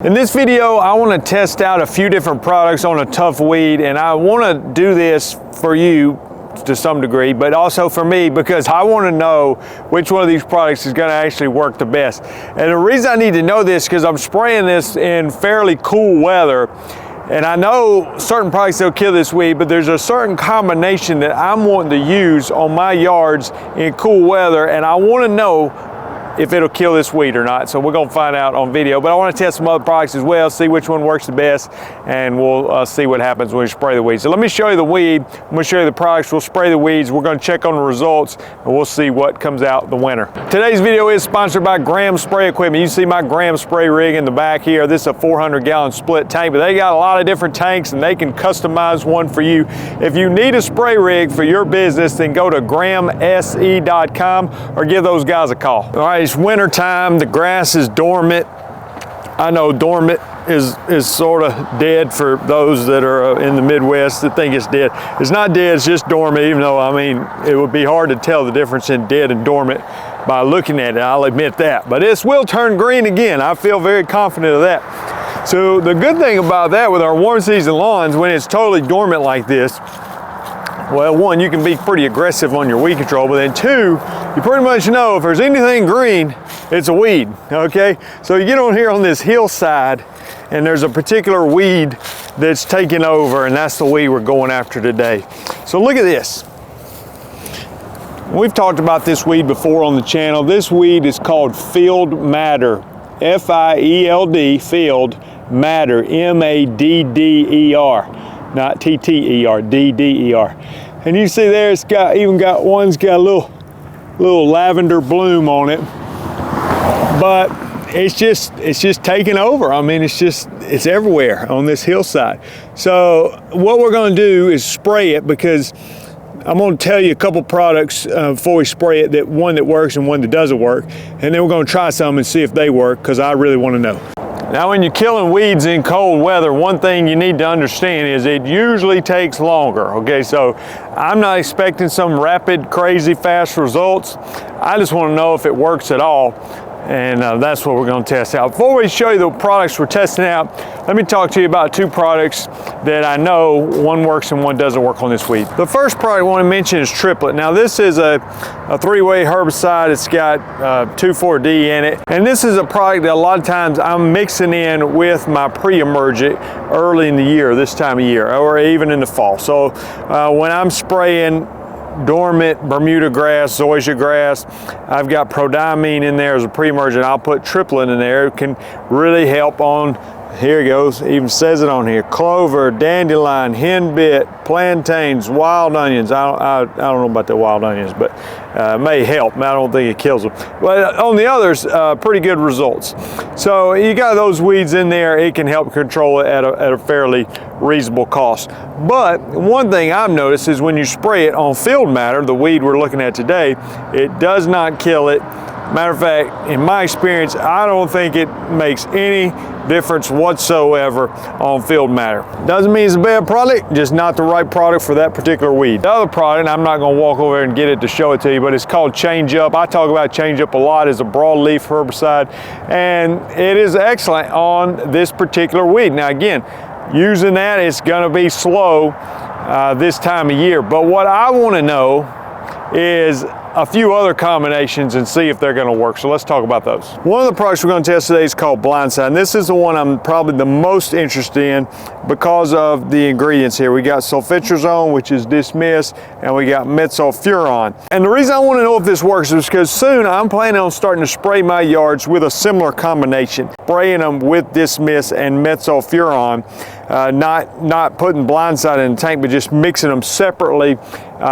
In this video, I want to test out a few different products on a tough weed, and I want to do this for you to some degree, but also for me because I want to know which one of these products is going to actually work the best. And the reason I need to know this is because I'm spraying this in fairly cool weather, and I know certain products that'll kill this weed, but there's a certain combination that I'm wanting to use on my yards in cool weather, and I want to know if it'll kill this weed or not. So we're gonna find out on video, but I wanna test some other products as well, see which one works the best, and we'll see what happens when we spray the weeds. So let me show you the weed, I'm gonna show you the products, we'll spray the weeds, we're gonna check on the results, and we'll see what comes out the winner. Today's video is sponsored by Graham Spray Equipment. You see my Graham spray rig in the back here. This is a 400-gallon split tank, but they got a lot of different tanks, and they can customize one for you. If you need a spray rig for your business, then go to grahamse.com or give those guys a call. All right, it's winter time, the grass is dormant. I know dormant is sort of dead for those that are in the Midwest that think it's dead. It's not dead, it's just dormant, even though, I mean, it would be hard to tell the difference in dead and dormant by looking at it, I'll admit that. But it will turn green again, I feel very confident of that. So the good thing about that with our warm season lawns, when it's totally dormant like this, well, one, you can be pretty aggressive on your weed control, but then two, you pretty much know if there's anything green, it's a weed, okay? So you get on here on this hillside, and there's a particular weed that's taking over, and that's the weed we're going after today. So look at this. We've talked about this weed before on the channel. This weed is called field madder, F-I-E-L-D, field madder, M-A-D-D-E-R. Not T-T-E-R, D-D-E-R. And you see there, it's got one's got a little lavender bloom on it, but it's just taking over. I mean, it's everywhere on this hillside. So what we're gonna do is spray it, because I'm gonna tell you a couple products before we spray it, one that works and one that doesn't work, and then we're gonna try some and see if they work, because I really wanna know. Now, when you're killing weeds in cold weather, one thing you need to understand is it usually takes longer, okay? So I'm not expecting some rapid, crazy, fast results. I just want to know if it works at all, and that's what we're going to test out. Before we show you the products we're testing out, let me talk to you about two products that I know one works and one doesn't work on this weed. The first product I want to mention is Triplet. Now, this is a three-way herbicide. It's got 2,4-D in it, and this is a product that a lot of times I'm mixing in with my pre-emergent early in the year, this time of year, or even in the fall. So when I'm spraying dormant Bermuda grass, zoysia grass, I've got prodiamine in there as a pre-emergent. I'll put Triplet in there. It can really help on, here it goes, it even says it on here, clover, dandelion, henbit, plantains, wild onions. I don't know about the wild onions, but it may help. I don't think it kills them. But on the others, pretty good results. So you got those weeds in there, it can help control it at a fairly reasonable cost. But one thing I've noticed is when you spray it on field madder, the weed we're looking at today, it does not kill it. Matter of fact, in my experience, I don't think it makes any difference whatsoever on field madder. Doesn't mean it's a bad product, just not the right product for that particular weed. The other product, I'm not gonna walk over there and get it to show it to you, but it's called Change Up. I talk about Change Up a lot as a broadleaf herbicide, and it is excellent on this particular weed. Now again, using that, it's gonna be slow this time of year, but what I wanna know is a few other combinations and see if they're going to work. So let's talk about those. One of the products we're going to test today is called Blindside, and this is the one I'm probably the most interested in because of the ingredients here. We got sulfitrazone, which is dismiss, and we got methylfuron. And the reason I want to know if this works is because soon I'm planning on starting to spray my yards with a similar combination, spraying them with dismiss and methylfuron, not putting Blindside in the tank, but just mixing them separately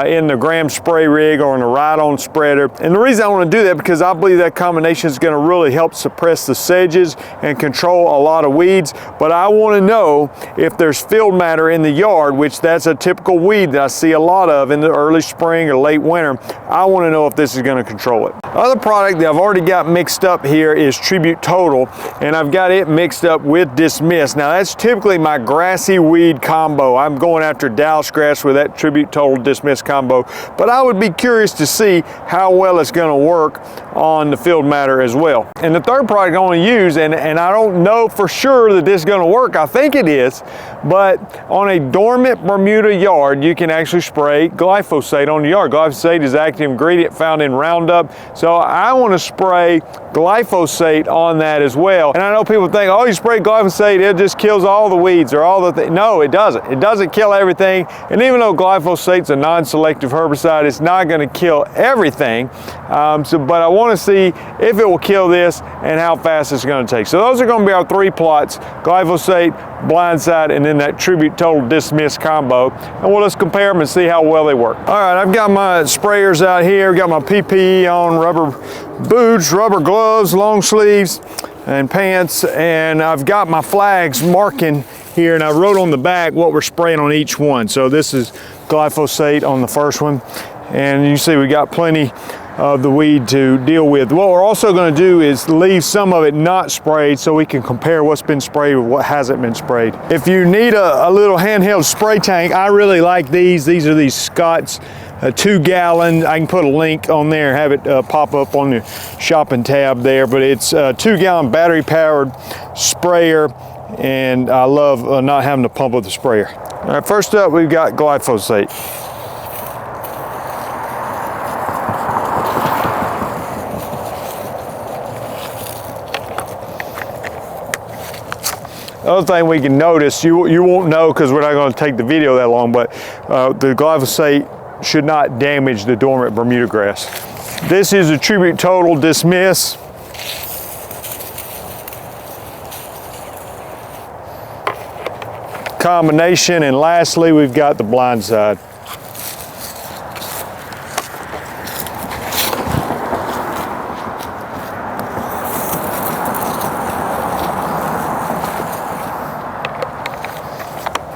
in the Graham spray rig or in a ride-on spreader. And the reason I want to do that because I believe that combination is going to really help suppress the sedges and control a lot of weeds. But I want to know if there's field matter in the yard, which that's a typical weed that I see a lot of in the early spring or late winter. I want to know if this is going to control it. Other product that I've already got mixed up here is Tribute Total, and I've got it mixed up with Dismiss. Now that's typically my grassy weed combo. I'm going after Dallas grass with that Tribute Total Dismiss combo, but I would be curious to see how well it's going to work on the field matter as well. And the third product I want to use, and I don't know for sure that this is going to work, I think it is, but on a dormant Bermuda yard, you can actually spray glyphosate on the yard. Glyphosate is the active ingredient found in Roundup, so I want to spray glyphosate on that as well. And I know people think, oh, you spray glyphosate, it just kills all the weeds or all the things. No, it doesn't. It doesn't kill everything. And even though glyphosate's a non-selective herbicide, it's not going to kill everything. But I want to see if it will kill this and how fast it's going to take. So those are going to be our 3 plots: glyphosate, blindside, and then that Tribute Total Dismiss combo. And we'll just compare them and see how well they work. All right, I've got my sprayers out here, got my PPE on, rubber boots, rubber gloves, long sleeves, and pants, and I've got my flags marking here, and I wrote on the back what we're spraying on each one. So this is glyphosate on the first one, and you see we got plenty of the weed to deal with. What we're also going to do is leave some of it not sprayed so we can compare what's been sprayed with what hasn't been sprayed. If you need a little handheld spray tank, I really like these. These are these Scott's 2-gallon. I can put a link on there, have it pop up on the shopping tab there, but it's a 2-gallon battery powered sprayer, and I love not having to pump with the sprayer. All right, first up we've got glyphosate. The other thing we can notice, you won't know because we're not going to take the video that long, but the glyphosate should not damage the dormant Bermuda grass. This is a Tribute Total Dismiss. Combination, and lastly we've got the blindside.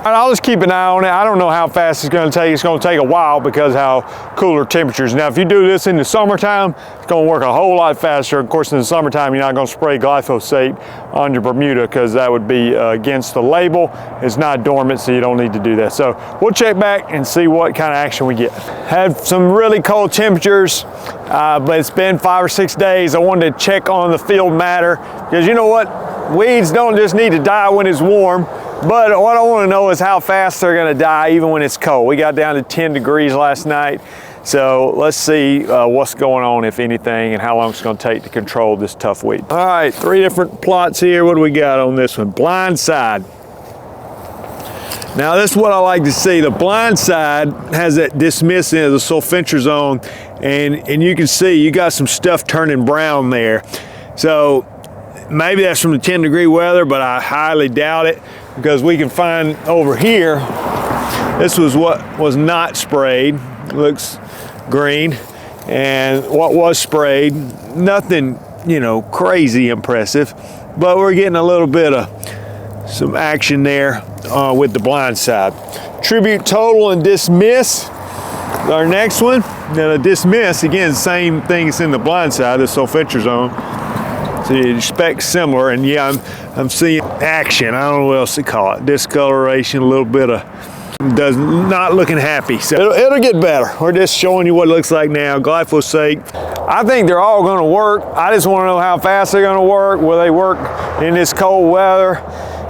I'll just keep an eye on it. I don't know how fast it's going to take. It's going to take a while because how cooler temperatures. Now, if you do this in the summertime, it's going to work a whole lot faster. Of course, in the summertime, you're not going to spray glyphosate on your Bermuda because that would be against the label. It's not dormant, so you don't need to do that. So we'll check back and see what kind of action we get. Had some really cold temperatures, but it's been 5 or 6 days. I wanted to check on the field matter because you know what? Weeds don't just need to die when it's warm. But what I want to know is how fast they're going to die even when it's cold. We got down to 10 degrees last night. So let's see what's going on, if anything, and how long it's going to take to control this tough weed. All right, 3 different plots here. What do we got on this one? Blindside. Now this is what I like to see. The blindside has that dismiss into the sulfentrazone, and you can see you got some stuff turning brown there. So maybe that's from the 10-degree weather, but I highly doubt it, because we can find over here, this was what was not sprayed. Looks green. And what was sprayed, nothing, you know, crazy impressive, but we're getting a little bit of some action there with the blindside. Tribute Total and Dismiss, our next one. Now the Dismiss, again, same thing as in the blindside, the sulfentrazone. So you expect similar, and yeah, I'm seeing action. I don't know what else to call it. Discoloration, a little bit of, not looking happy. So it'll get better. We're just showing you what it looks like now. Glyphosate, I think they're all gonna work. I just wanna know how fast they're gonna work. Will they work in this cold weather?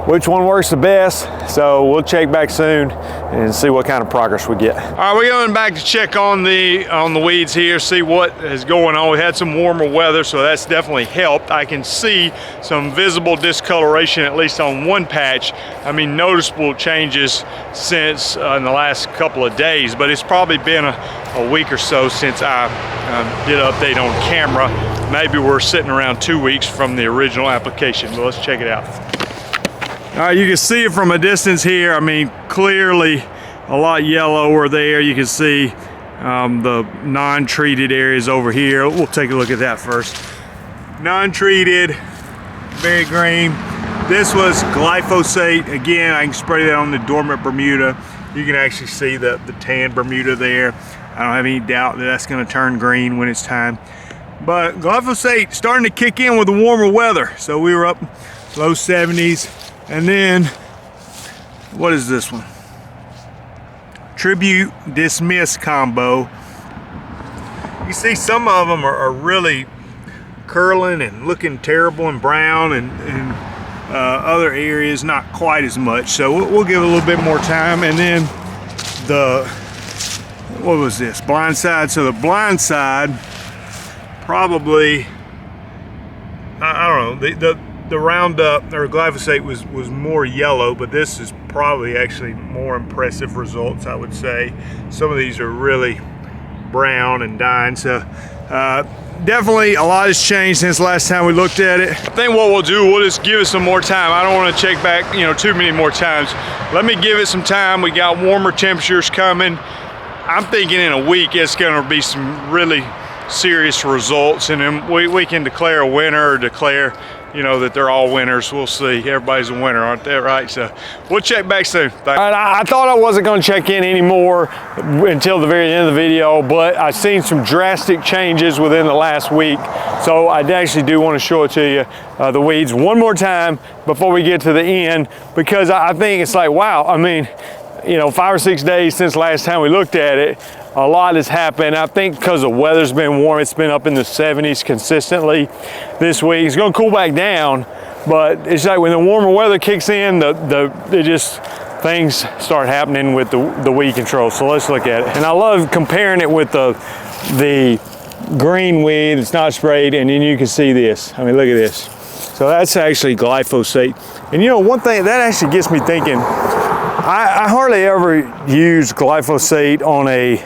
Which one works the best? So we'll check back soon and see what kind of progress we get. All right, we're going back to check on the weeds here, see what is going on. We had some warmer weather, so that's definitely helped. I can see some visible discoloration, at least on one patch. I mean, noticeable changes since in the last couple of days, but it's probably been a week or so since I did an update on camera. Maybe we're sitting around 2 weeks from the original application, but let's check it out. All right, you can see it from a distance here. I mean, clearly a lot yellower there. You can see the non-treated areas over here. We'll take a look at that first. Non-treated, very green. This was glyphosate. Again, I can spray that on the dormant Bermuda. You can actually see the tan Bermuda there. I don't have any doubt that that's gonna turn green when it's time. But glyphosate starting to kick in with the warmer weather. So we were up low 70s. And then what is this one? Tribute Dismiss combo. You see some of them are really curling and looking terrible and brown, and other areas not quite as much. So we'll give it a little bit more time. And then what was this? Blindside. So the blindside probably, I don't know, the Roundup or glyphosate was more yellow, but this is probably actually more impressive results, I would say. Some of these are really brown and dying. So definitely a lot has changed since last time we looked at it. I think what we'll do, we'll just give it some more time. I don't want to check back, too many more times. Let me give it some time. We got warmer temperatures coming. I'm thinking in a week it's going to be some really serious results, and then we can declare a winner or declare, that they're all winners. We'll see. Everybody's a winner, aren't they? Right? So we'll check back soon. All right, I thought I wasn't going to check in anymore until the very end of the video, but I've seen some drastic changes within the last week. So I actually do want to show it to you, the weeds one more time before we get to the end, because I think it's like, wow, I mean, 5 or 6 days since last time we looked at it, a lot has happened. I think because the weather's been warm, it's been up in the 70s consistently this week. It's going to cool back down, but it's like when the warmer weather kicks in, things start happening with the weed control. So let's look at it. And I love comparing it with the green weed that's not sprayed, and then you can see this. I mean, look at this. So that's actually glyphosate. And one thing that actually gets me thinking, I hardly ever use glyphosate on a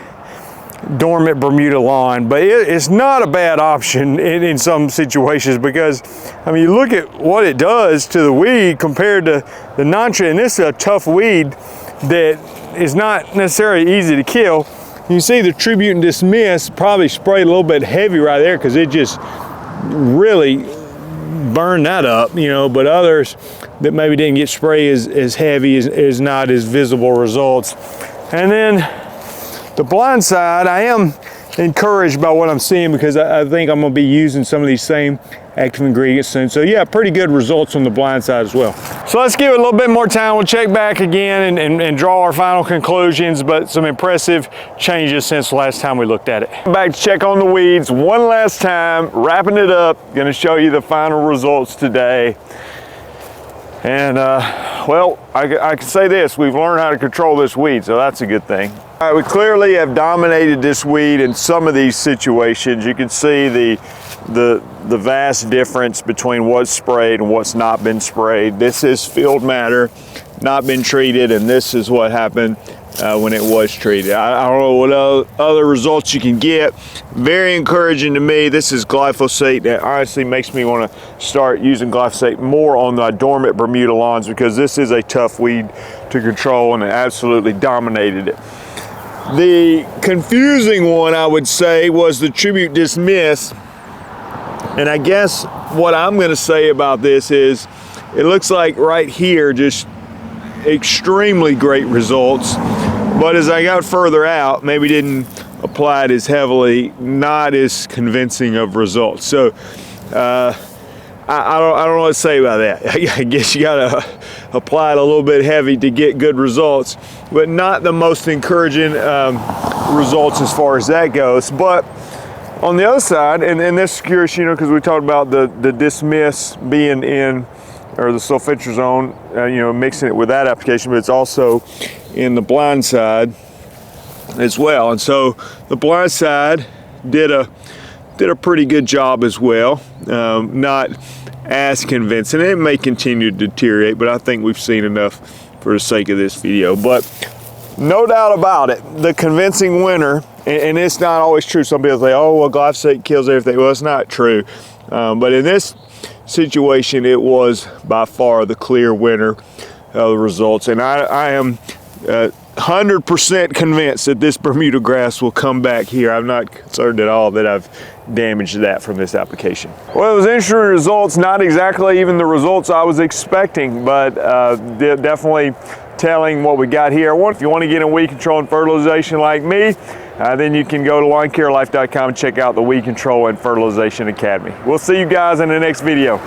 dormant Bermuda lawn, but it's not a bad option in some situations, because I mean, you look at what it does to the weed compared to the non-treated, and this is a tough weed that is not necessarily easy to kill. You see the Tribute and Dismiss probably sprayed a little bit heavy right there because it just really burned that up, but others that maybe didn't get sprayed as heavy is not as visible results. And then the blindside, I am encouraged by what I'm seeing, because I think I'm going to be using some of these same active ingredients soon. So yeah, pretty good results on the blindside as well. So let's give it a little bit more time. We'll check back again and draw our final conclusions, but some impressive changes since the last time we looked at it. Back to check on the weeds one last time, wrapping it up. Going to show you the final results today. And well, I can say this, we've learned how to control this weed, so that's a good thing. All right, we clearly have dominated this weed in some of these situations. You can see the vast difference between what's sprayed and what's not been sprayed. This is field matter, not been treated, and this is what happened when it was treated. I don't know what other results you can get. Very encouraging to me. This is glyphosate that honestly makes me want to start using glyphosate more on the dormant Bermuda lawns, because this is a tough weed to control, and it absolutely dominated it. The confusing one, I would say, was the Tribute Dismiss. And I guess what I'm going to say about this is, it looks like right here, just extremely great results. But as I got further out, maybe didn't apply it as heavily, not as convincing of results. So I don't know what to say about that. I guess you gotta apply it a little bit heavy to get good results, but not the most encouraging results as far as that goes. But on the other side, and this is curious, because we talked about the Dismiss being in, or the sulfentrazone, mixing it with that application, but it's also in the blindside as well. And so the blindside did a pretty good job as well. Not as convincing. It may continue to deteriorate, but I think we've seen enough for the sake of this video. But no doubt about it, the convincing winner, and it's not always true. Some people say, oh, well, glyphosate kills everything. Well, it's not true. But in this situation, it was by far the clear winner of the results. And I am 100% convinced that this Bermuda grass will come back here. I'm not concerned at all that I've damaged that from this application. Well, it was interesting results, not exactly even the results I was expecting, but definitely telling what we got here. If you want to get in weed control and fertilization like me, then you can go to lawncarelife.com and check out the Weed Control and Fertilization Academy. We'll see you guys in the next video.